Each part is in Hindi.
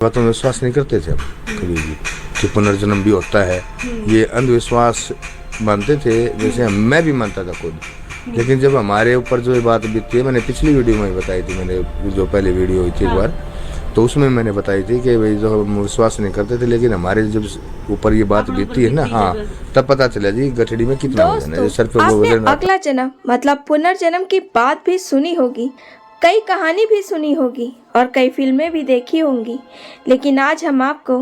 बातों में विश्वास नहीं करते थे हम कभी भी कि पुनर्जन्म भी होता है। ये अंधविश्वास मानते थे, जैसे मैं भी मानता था खुद। लेकिन जब हमारे ऊपर जो ये बात बीतती है, मैंने पिछली वीडियो में बताई थी, मैंने जो पहले वीडियो हुई थी एक बार, तो उसमें मैंने बताई थी कि भाई जो हम विश्वास नहीं करते थे, लेकिन हमारे जब ऊपर ये बात बीतती है ना, हाँ, तब पता चला जी गठड़ी में कितना वजन है। सर पे वो वजन। अगला जन्म मतलब पुनर्जन्म की बात भी सुनी होगी, कई कहानी भी सुनी होगी और कई फिल्में भी देखी होंगी, लेकिन आज हम आपको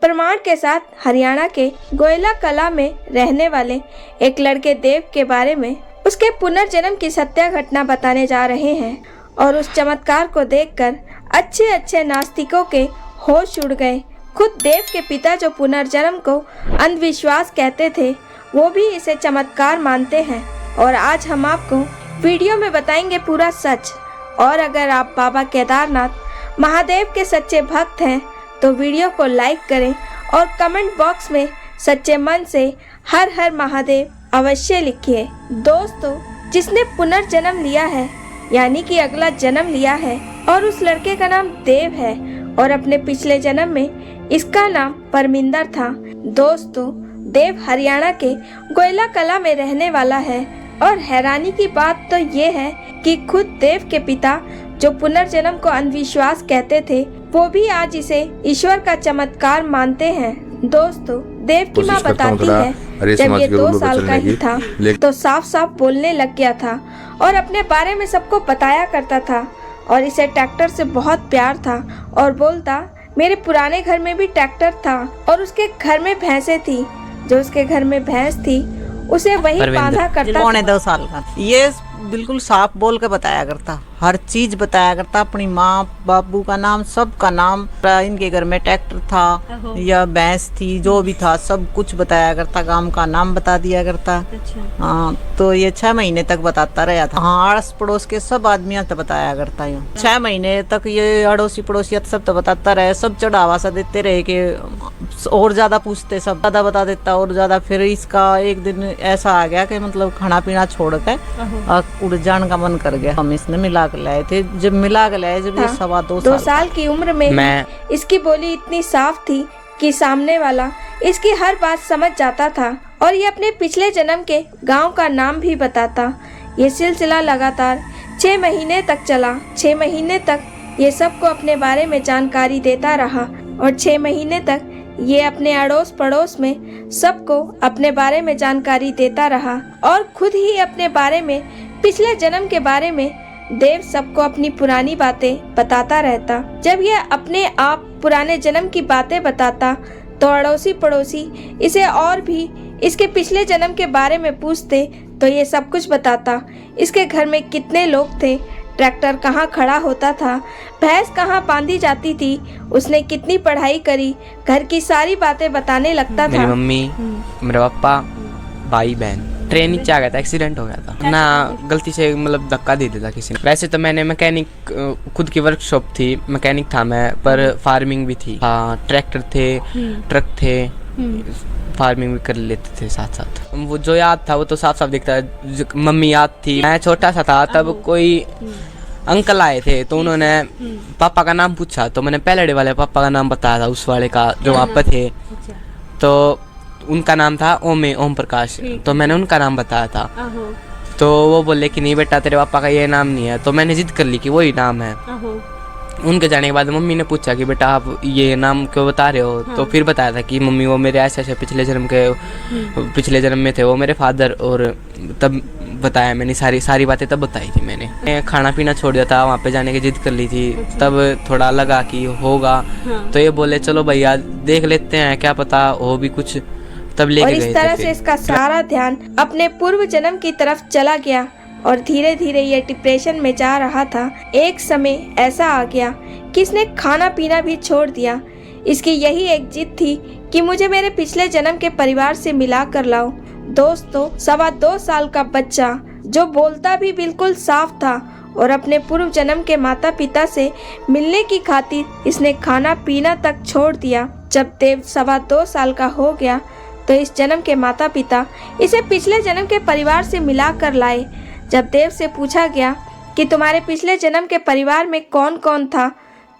प्रमाण के साथ हरियाणा के गोयला कला में रहने वाले एक लड़के देव के बारे में, उसके पुनर्जन्म की सत्य घटना बताने जा रहे हैं। और उस चमत्कार को देखकर अच्छे नास्तिकों के होश उड़ गए। खुद देव के पिता जो पुनर्जन्म को अंधविश्वास कहते थे, वो भी इसे चमत्कार मानते हैं। और आज हम आपको वीडियो में बताएंगे पूरा सच। और अगर आप बाबा केदारनाथ महादेव के सच्चे भक्त हैं तो वीडियो को लाइक करें और कमेंट बॉक्स में सच्चे मन से हर हर महादेव अवश्य लिखिए। दोस्तों, जिसने पुनर्जन्म लिया है यानी कि अगला जन्म लिया है, और उस लड़के का नाम देव है और अपने पिछले जन्म में इसका नाम परमिंदर था। दोस्तों, देव हरियाणा के गोयला कला में रहने वाला है। और हैरानी की बात तो ये है कि खुद देव के पिता जो पुनर्जन्म को अंधविश्वास कहते थे, वो भी आज इसे ईश्वर का चमत्कार मानते हैं। दोस्तों, देव की माँ बताती है जब ये 2 साल का ही था तो साफ बोलने लग गया था और अपने बारे में सबको बताया करता था। और इसे ट्रैक्टर से बहुत प्यार था और बोलता, मेरे पुराने घर में भी ट्रैक्टर था और उसके घर में भैंसें थी, जो उसके घर में भैंस थी उसे वही बांधा करता। पौने 2 साल का ये बिल्कुल साफ बोल के बताया करता, हर चीज बताया करता, अपनी माँ बाबू का नाम, सबका नाम, इनके घर में ट्रैक्टर था या भैंस थी, जो भी था सब कुछ बताया करता, गांव का नाम बता दिया करता। हाँ, तो ये 6 महीने तक बताता रहा था। हाँ, अड़ोस पड़ोस के सब आदमियों तो बताया करता है। 6 महीने तक ये अड़ोसी पड़ोसी सब तो बताता रहे, सब चढ़ावा सा देते रहे कि और ज्यादा पूछते, सब ज्यादा बता देता और ज्यादा। फिर इसका एक दिन ऐसा आ गया कि मतलब खाना पीना छोड़ के उड़ जान का मन कर गया। हम इसने मिला के लाए थे, जब मिला के लाए, जब ये 2 साल की उम्र में इसकी बोली इतनी साफ थी कि सामने वाला इसकी हर बात समझ जाता था। और ये अपने पिछले जन्म के गांव का नाम भी बताता। ये सिलसिला लगातार 6 महीने तक चला। 6 महीने तक ये सबको अपने बारे में जानकारी देता रहा और 6 महीने तक ये अपने अड़ोस पड़ोस में सबको अपने बारे में जानकारी देता रहा और खुद ही अपने बारे में, पिछले जन्म के बारे में देव सबको अपनी पुरानी बातें बताता रहता। जब ये अपने आप पुराने जन्म की बातें बताता तो अड़ोसी पड़ोसी इसे और भी इसके पिछले जन्म के बारे में पूछते तो ये सब कुछ बताता। इसके घर में कितने लोग थे, ट्रैक्टर कहाँ खड़ा होता था, भैंस कहाँ बांधी जाती थी, उसने कितनी पढ़ाई करी, घर की सारी बातें बताने लगता था। मेरी मम्मी, मेरे पापा, भाई बहन, ट्रेन नीचे आ गया था, एक्सीडेंट हो गया था ना, गलती से मतलब धक्का दे दिया था किसी ने। वैसे तो मैंने मैकेनिक, खुद की वर्कशॉप थी, मैकेनिक था मैं, पर फार्मिंग भी थी। हाँ, ट्रैक्टर थे, ट्रक थे, फार्मिंग भी कर लेते थे साथ साथ। वो जो याद था वो तो साफ दिखता है। मम्मी याद थी, मैं छोटा सा था तब, कोई अंकल आए थे तो उन्होंने पापा का नाम पूछा, तो मैंने पहले वाले पापा का नाम बताया था, उस वाले का जो वहाँ पे थे। तो उनका नाम था ओम प्रकाश, तो मैंने उनका नाम बताया था। तो वो बोले कि नहीं बेटा, तेरे पापा का ये नाम नहीं है। तो मैंने जिद कर ली कि वही नाम है। उनके जाने के बाद मम्मी ने पूछा कि बेटा आप ये नाम क्यों बता रहे हो। तो फिर बताया था कि मम्मी वो मेरे ऐसे पिछले जन्म में थे, वो मेरे फादर। और तब बताया मैंने, सारी बातें तब बताई थी मैंने। खाना पीना छोड़ दिया था, वहाँ पे जाने की जिद कर ली थी, तब थोड़ा लगा कि होगा। तो ये बोले चलो भैया देख लेते हैं, क्या पता हो भी कुछ, तब लेके गए थे। और इस तरह से इसका सारा ध्यान अपने पूर्व जन्म की तरफ चला गया और धीरे धीरे ये डिप्रेशन में जा रहा था। एक समय ऐसा आ गया कि इसने खाना पीना भी छोड़ दिया। इसकी यही एक जिद थी कि मुझे मेरे पिछले जन्म के परिवार से मिला कर लाओ। दोस्तों, 2.25 साल का बच्चा जो बोलता भी बिल्कुल साफ था और अपने पूर्व जन्म के माता पिता से मिलने की खातिर इसने खाना पीना तक छोड़ दिया। जब देव 2.25 साल का हो गया तो इस जन्म के माता पिता इसे पिछले जन्म के परिवार से मिला कर लाए। जब देव से पूछा गया कि तुम्हारे पिछले जन्म के परिवार में कौन कौन था,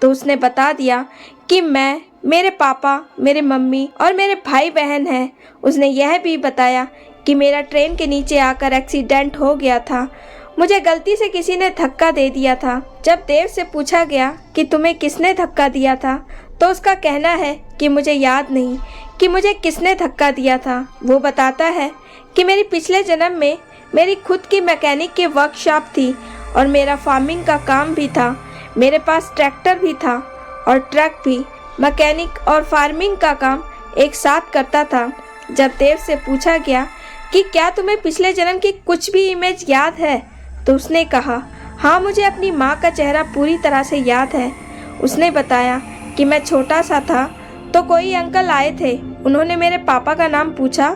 तो उसने बता दिया कि मैं, मेरे पापा, मेरे मम्मी और मेरे भाई बहन हैं। उसने यह भी बताया कि मेरा ट्रेन के नीचे आकर एक्सीडेंट हो गया था। मुझे गलती से किसी ने धक्का दे दिया था। जब देव से पूछा गया कि तुम्हें किसने धक्का दिया था, तो उसका कहना है कि मुझे याद नहीं कि मुझे किसने धक्का दिया था। वो बताता है कि मेरी पिछले जन्म में मेरी खुद की मैकेनिक की वर्कशॉप थी और मेरा फार्मिंग का काम भी था। मेरे पास ट्रैक्टर भी था और ट्रक भी। मैकेनिक और फार्मिंग का काम एक साथ करता था। जब देव से पूछा गया कि क्या तुम्हें पिछले जन्म की कुछ भी इमेज याद है, तो उसने कहा हाँ, मुझे अपनी माँ का चेहरा पूरी तरह से याद है। उसने बताया कि मैं छोटा सा था तो कोई अंकल आए थे। उन्होंने मेरे पापा का नाम पूछा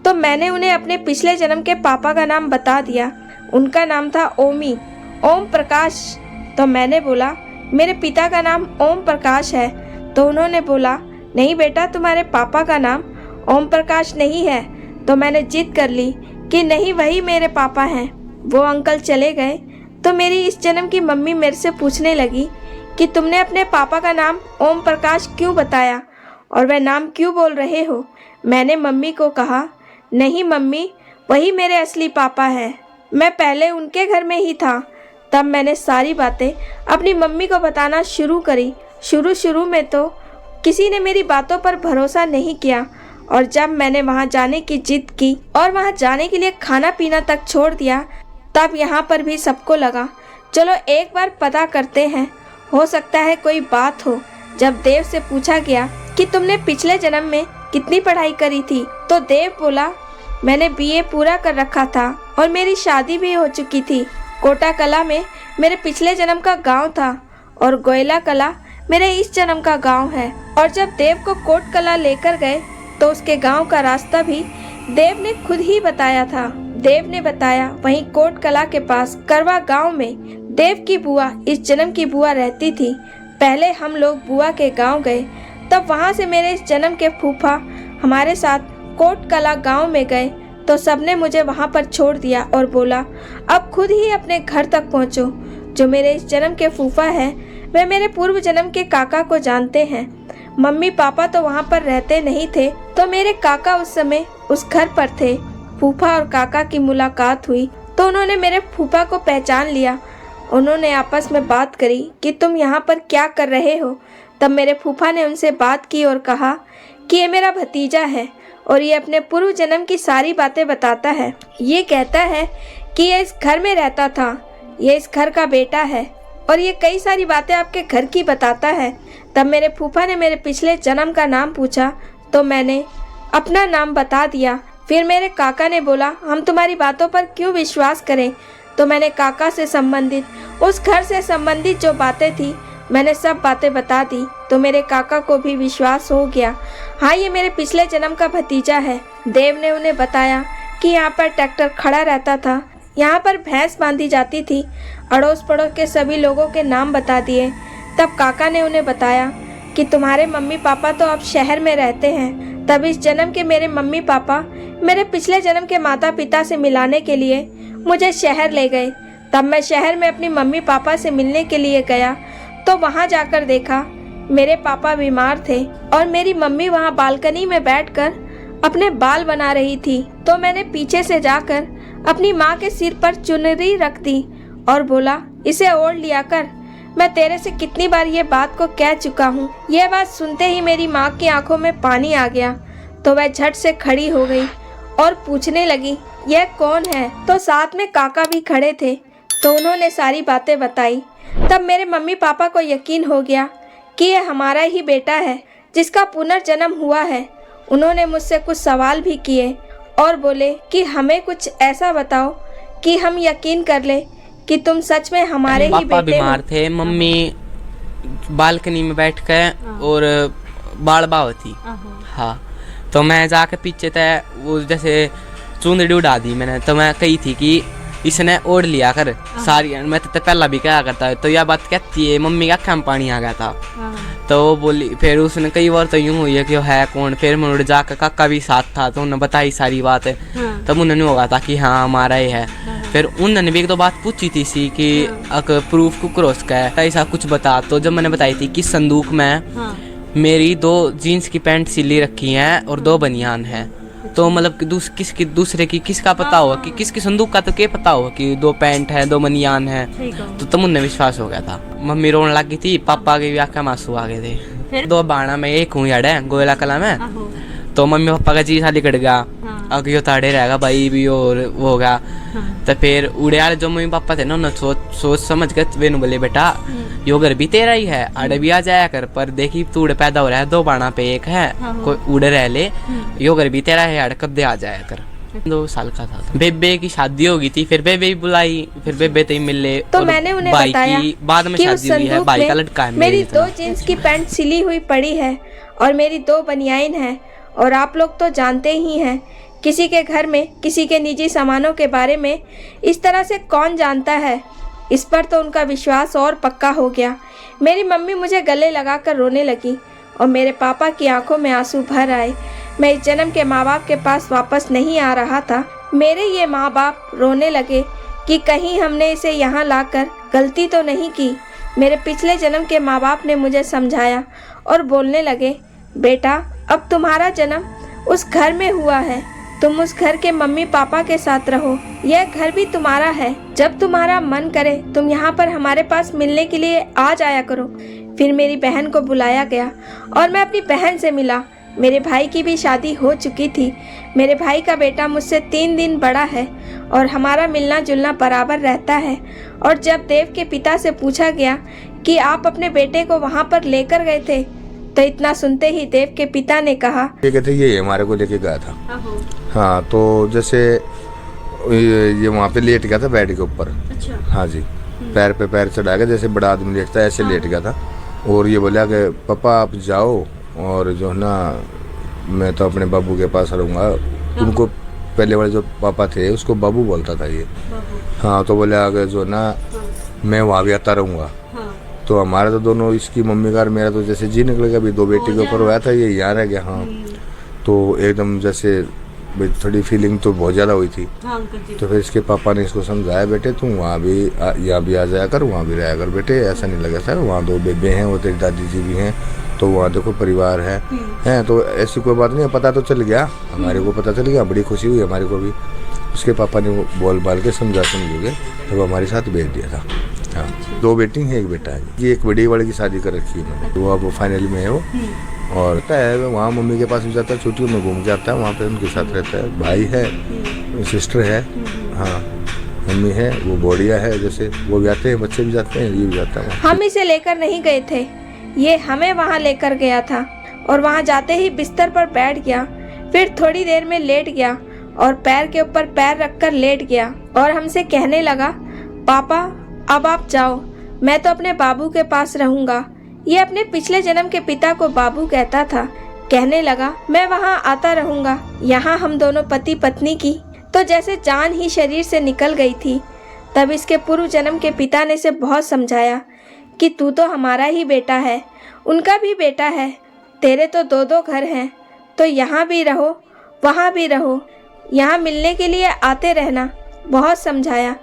तो मैंने उन्हें अपने पिछले जन्म के पापा का नाम बता दिया। उनका नाम था ओम प्रकाश। तो मैंने बोला मेरे पिता का नाम ओम प्रकाश है। तो उन्होंने बोला नहीं बेटा, तुम्हारे पापा का नाम ओम प्रकाश नहीं है। तो मैंने जिद कर ली कि नहीं, वही मेरे पापा हैं। वो अंकल चले गए तो मेरी इस जन्म की मम्मी मेरे से पूछने लगी कि तुमने अपने पापा का नाम ओम प्रकाश क्यों बताया और वह नाम क्यों बोल रहे हो। मैंने मम्मी को कहा नहीं मम्मी, वही मेरे असली पापा हैं। मैं पहले उनके घर में ही था। तब मैंने सारी बातें अपनी मम्मी को बताना शुरू करी। शुरू में तो किसी ने मेरी बातों पर भरोसा नहीं किया और जब मैंने वहाँ जाने की जिद की और वहाँ जाने के लिए खाना पीना तक छोड़ दिया, तब यहाँ पर भी सबको लगा चलो एक बार पता करते हैं, हो सकता है कोई बात हो। जब देव से पूछा गया कि तुमने पिछले जन्म में कितनी पढ़ाई करी थी, तो देव बोला मैंने बीए पूरा कर रखा था और मेरी शादी भी हो चुकी थी। कोटा कला में मेरे पिछले जन्म का गांव था और गोयला कला मेरे इस जन्म का गांव है। और जब देव को कोट कला लेकर गए तो उसके गांव का रास्ता भी देव ने खुद ही बताया था। देव ने बताया वहीं कोट कला के पास करवा गांव में देव की बुआ, इस जन्म की बुआ रहती थी। पहले हम लोग बुआ के गांव गए, तब वहां से मेरे इस जन्म के फूफा हमारे साथ कोट कला गांव में गए तो सबने मुझे वहां पर छोड़ दिया और बोला अब खुद ही अपने घर तक पहुंचो। जो मेरे इस जन्म के फूफा है वे मेरे पूर्व जन्म के काका को जानते हैं। मम्मी पापा तो वहाँ पर रहते नहीं थे, तो मेरे काका उस समय उस घर पर थे। फूफा और काका की मुलाकात हुई तो उन्होंने मेरे फूफा को पहचान लिया। उन्होंने आपस में बात करी कि तुम यहाँ पर क्या कर रहे हो। तब मेरे फूफा ने उनसे बात की और कहा कि ये मेरा भतीजा है और ये अपने पूर्व जन्म की सारी बातें बताता है। ये कहता है कि ये इस घर में रहता था, ये इस घर का बेटा है और ये कई सारी बातें आपके घर की बताता है। तब मेरे फूफा ने मेरे पिछले जन्म का नाम पूछा तो मैंने अपना नाम बता दिया। फिर मेरे काका ने बोला हम तुम्हारी बातों पर क्यों विश्वास करें। तो मैंने काका से संबंधित, उस घर से संबंधित जो बातें थी, मैंने सब बातें बता दी तो मेरे काका को भी विश्वास हो गया, हाँ ये मेरे पिछले जन्म का भतीजा है। देव ने उन्हें बताया कि यहाँ पर ट्रैक्टर खड़ा रहता था, यहाँ पर भैंस बांधी जाती थी। अड़ोस पड़ोस के सभी लोगों के नाम बता दिए। तब काका ने उन्हें बताया कि तुम्हारे मम्मी पापा तो अब शहर में रहते हैं। तब इस जन्म के मेरे मम्मी पापा मेरे पिछले जन्म के माता पिता से मिलाने के लिए मुझे शहर ले गए। तब मैं शहर में अपनी मम्मी पापा से मिलने के लिए गया तो वहाँ जाकर देखा मेरे पापा बीमार थे और मेरी मम्मी वहाँ बालकनी में बैठकर अपने बाल बना रही थी। तो मैंने पीछे से जाकर अपनी माँ के सिर पर चुनरी रख दी और बोला इसे ओढ़ लिया कर, मैं तेरे से कितनी बार ये बात को कह चुका हूँ। यह बात सुनते ही मेरी माँ की आंखों में पानी आ गया तो वह झट से खड़ी हो गई और पूछने लगी यह कौन है। तो साथ में काका भी खड़े थे तो उन्होंने सारी बातें बताई। तब मेरे मम्मी पापा को यकीन हो गया कि यह हमारा ही बेटा है जिसका पुनर्जन्म हुआ है। उन्होंने मुझसे कुछ सवाल भी किए और बोले कि हमें कुछ ऐसा बताओ कि हम यकीन कर ले कि तुम सच में हमारे ही बेटे हो। बीमार थे, मम्मी बालकनी में बैठ कर और बाल बाव थी। हाँ, तो मैं जाके पीछे तय वो जैसे चुंदड़ी उड़ा दी मैंने। तो मैं कही थी कि इसने ओढ़ लिया कर सारी, मैं तो पहला भी क्या करता है। तो यह बात कहती है मम्मी का आँख में पानी आ गया था। तो वो बोली, फिर उसने कई बार तो यूँ हुई है कि वो है कौन। फिर मैं जाकर काका भी साथ था तो उन्होंने बताई सारी बात है। तब उन्होंने होगा था कि हाँ हमारा ही है। फिर उन्होंने भी एक दो बात पूछी थी सी कि अगर प्रूफ को क्रॉस का है ऐसा कुछ बता, तो जब मैंने बताई थी कि संदूक में मेरी 2 जीन्स की पैंट सिली रखी हैं और 2 बनियान हैं, तो मतलब कि दूसरे की किसका पता होगा कि किसकी संदूक का, तो क्या पता होगा कि 2 पैंट है 2 बनियान है, तो तब उन्हें विश्वास हो गया था। मम्मी रोने लगी थी, पापा के भी आंखें में आंसू आ गए थे। 2 बाणा में एक हूँ यार गोयला कला में, तो मम्मी पापा का जी साली कट गया, अब यो ताड़े रहेगा भाई भी और वो होगा। तो फिर उड़े वाले जो मम्मी पापा थे ना उन्होंने सोच समझ के वेनु बोले बेटा यो घर भी तेरा ही है, आड़े भी आ जाया कर, पर देखी तू उड़े पैदा हो रहा है 2 बाणा पे एक है, कोई उड़े रह ले, यो घर भी तेरा है, आड़े कब आ जाया कर। 2 साल का था। बेबे की शादी हो गई थी, फिर बेबे बुलाई, फिर बेबे तई मिले, तो मैंने उन्हें बताया बाद में शादी हुई है, भाई का लड़का है मेरी 2 जीन्स की पैंट सिली हुई पड़ी है और मेरी 2 बनियान है। और आप लोग तो जानते ही हैं, किसी के घर में किसी के निजी सामानों के बारे में इस तरह से कौन जानता है। इस पर तो उनका विश्वास और पक्का हो गया। मेरी मम्मी मुझे गले लगाकर रोने लगी और मेरे पापा की आंखों में आंसू भर आए। मैं इस जन्म के माँ बाप के पास वापस नहीं आ रहा था। मेरे ये माँ बाप रोने लगे कि कहीं हमने इसे यहाँ लाकर गलती तो नहीं की। मेरे पिछले जन्म के माँ बाप ने मुझे समझाया और बोलने लगे, बेटा अब तुम्हारा जन्म उस घर में हुआ है, तुम उस घर के मम्मी पापा के साथ रहो, यह घर भी तुम्हारा है। जब तुम्हारा मन करे तुम यहाँ पर हमारे पास मिलने के लिए आ जाया करो। फिर मेरी बहन को बुलाया गया और मैं अपनी बहन से मिला। मेरे भाई की भी शादी हो चुकी थी। मेरे भाई का बेटा मुझसे 3 दिन बड़ा है और हमारा मिलना जुलना बराबर रहता है। और जब देव के पिता से पूछा गया कि आप अपने बेटे को वहाँ पर लेकर गए थे, तो इतना सुनते ही देव के पिता ने कहा, ये कहते ये हमारे को लेके गया था। हाँ, तो जैसे ये वहाँ पे लेट गया था बेड के ऊपर। अच्छा। हाँ जी, पैर पे पैर चढ़ा के जैसे बड़ा आदमी लेटता है ऐसे लेट गया था। और ये बोला कि पापा आप जाओ और जो है ना मैं तो अपने बाबू के पास रहूँगा। उनको पहले वाले जो पापा थे उसको बाबू बोलता था ये। हाँ, तो बोले आगे जो ना मैं वहाँ भी आता रहूँगा। तो हमारा तो दोनों, इसकी मम्मी का और मेरा तो जैसे जी निकल गया। अभी 2 बेटी के ऊपर हुआ था, ये यहाँ रह गया। हाँ, तो एकदम जैसे थोड़ी फीलिंग तो बहुत ज़्यादा हुई थी। तो फिर इसके पापा ने इसको समझाया, बेटे तुम वहाँ भी यहाँ भी आ जाया कर, वहाँ भी रहा कर बेटे, ऐसा नहीं लगा सर। वहाँ 2 बेबे हैं, वो तेरी दादी जी भी हैं, तो वहाँ देखो परिवार है हैं, तो ऐसी कोई बात नहीं। पता तो चल गया, हमारे को पता चल गया, बड़ी खुशी हुई हमारे को भी। उसके पापा ने बोल बाल के समझा समझोगे तो वो हमारे साथ भेज दिया था। हाँ, 2 बेटी हैं 1 बेटा है। ये एक बड़ी वाले की शादी कर रखी है मैंने, वो अब फाइनल में है वो। और है वहाँ मम्मी के पास भी जाता है, छुट्टियों में घूम के आता है, वहाँ पे उनके साथ रहता है। भाई है, सिस्टर है, हाँ मम्मी है, वो बोड़िया है, जैसे वो भी आते हैं, बच्चे भी जाते हैं, ये भी जाता है। हम इसे लेकर नहीं गए थे, ये हमें वहाँ लेकर गया था। और वहाँ जाते ही बिस्तर पर बैठ गया, फिर थोड़ी देर में लेट गया और पैर के ऊपर पैर रखकर लेट गया और हमसे कहने लगा, पापा अब आप जाओ, मैं तो अपने बाबू के पास रहूँगा। ये अपने पिछले जन्म के पिता को बाबू कहता था। कहने लगा, मैं वहाँ आता रहूँगा। यहाँ हम दोनों पति पत्नी की तो जैसे जान ही शरीर से निकल गई थी। तब इसके पूर्व जन्म के पिता ने इसे बहुत समझाया कि तू तो हमारा ही बेटा है, उनका भी बेटा है, तेरे तो 2-2 घर हैं, तो यहाँ भी रहो वहाँ भी रहो, यहाँ मिलने के लिए आते रहना। बहुत समझाया,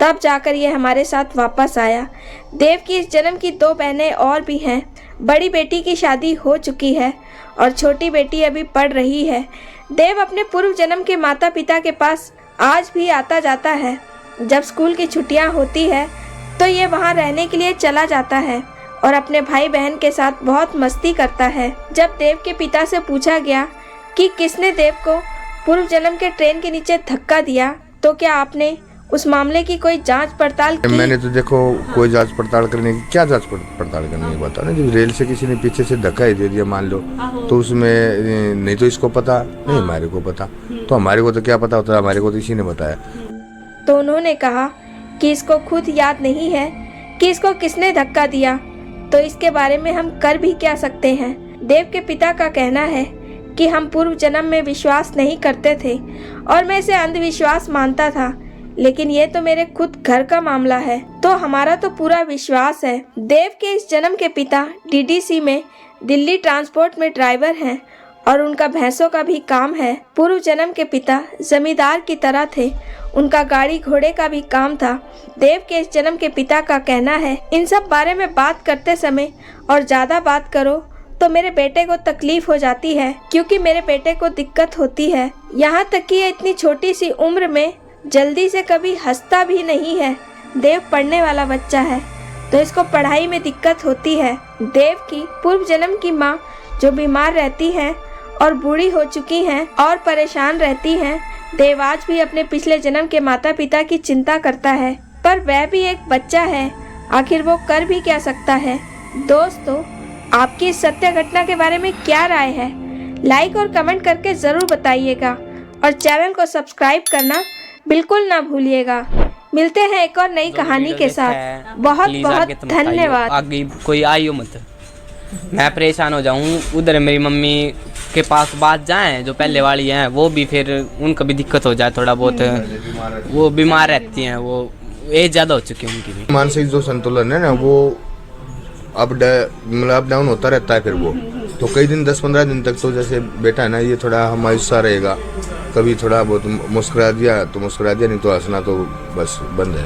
तब जाकर ये हमारे साथ वापस आया। देव की इस जन्म की 2 बहनें और भी हैं। बड़ी बेटी की शादी हो चुकी है और छोटी बेटी अभी पढ़ रही है। देव अपने पूर्व जन्म के माता पिता के पास आज भी आता जाता है। जब स्कूल की छुट्टियां होती है तो ये वहां रहने के लिए चला जाता है और अपने भाई बहन के साथ बहुत मस्ती करता है। जब देव के पिता से पूछा गया कि किसने देव को पूर्व जन्म के ट्रेन के नीचे धक्का दिया, तो क्या आपने उस मामले की कोई जांच पड़ताल की? मैंने तो देखो कोई जांच पड़ताल करने की, क्या जांच पड़ताल करने की बता ना। जब रेल से किसी ने पीछे से धक्का ही दे दिया मान लो, तो उसमें नहीं तो इसको पता नहीं, हमारे को पता, तो हमारे को तो क्या पता होता है, हमारे को तो इसी ने बताया। तो उन्होंने कहा कि इसको खुद याद नहीं है कि इसको किसने धक्का दिया, तो इसके बारे में हम कर भी क्या सकते हैं। देव के पिता का कहना है कि हम पूर्व जन्म में विश्वास नहीं करते थे और मैं इसे अंधविश्वास मानता था, लेकिन ये तो मेरे खुद घर का मामला है, तो हमारा तो पूरा विश्वास है। देव के इस जन्म के पिता डीडीसी में दिल्ली ट्रांसपोर्ट में ड्राइवर हैं और उनका भैंसों का भी काम है। पूर्व जन्म के पिता जमींदार की तरह थे उनका गाड़ी घोड़े का भी काम था। देव के इस जन्म के पिता का कहना है, इन सब बारे में बात करते समय और ज़्यादा बात करो तो मेरे बेटे को तकलीफ हो जाती है, क्योंकि मेरे बेटे को दिक्कत होती है। यहाँ तक कि इतनी छोटी सी उम्र में जल्दी से कभी हंसता भी नहीं है। देव पढ़ने वाला बच्चा है तो इसको पढ़ाई में दिक्कत होती है। देव की पूर्व जन्म की माँ जो बीमार रहती है और बूढ़ी हो चुकी हैं और परेशान रहती हैं, देव आज भी अपने पिछले जन्म के माता पिता की चिंता करता है, पर वह भी एक बच्चा है, आखिर वो कर भी क्या सकता है। दोस्तों, आपकी इस सत्य घटना के बारे में क्या राय है? लाइक और कमेंट करके ज़रूर बताइएगा और चैनल को सब्सक्राइब करना बिल्कुल ना भूलिएगा। मिलते हैं एक और नई कहानी के साथ। बहुत बहुत धन्यवाद। आगे कोई आइयो मत, मैं परेशान हो जाऊं। उधर मेरी मम्मी के पास बात जाएं, जो पहले वाली हैं, वो भी फिर उनको भी दिक्कत हो जाए थोड़ा बहुत, वो बीमार रहती हैं, वो एज ज़्यादा हो चुकी है उनकी भी। मानसिक जो संतुलन है ना, वो अप डाउन होता रहता है। फिर वो तो कई दिन 10-15 दिन तक तो जैसे बेटा है ना, ये थोड़ा हमायूसा रहेगा। कभी थोड़ा बहुत मुस्कुरा दिया तो मुस्कुरा दिया, नहीं तो हंसना तो बस बंद है।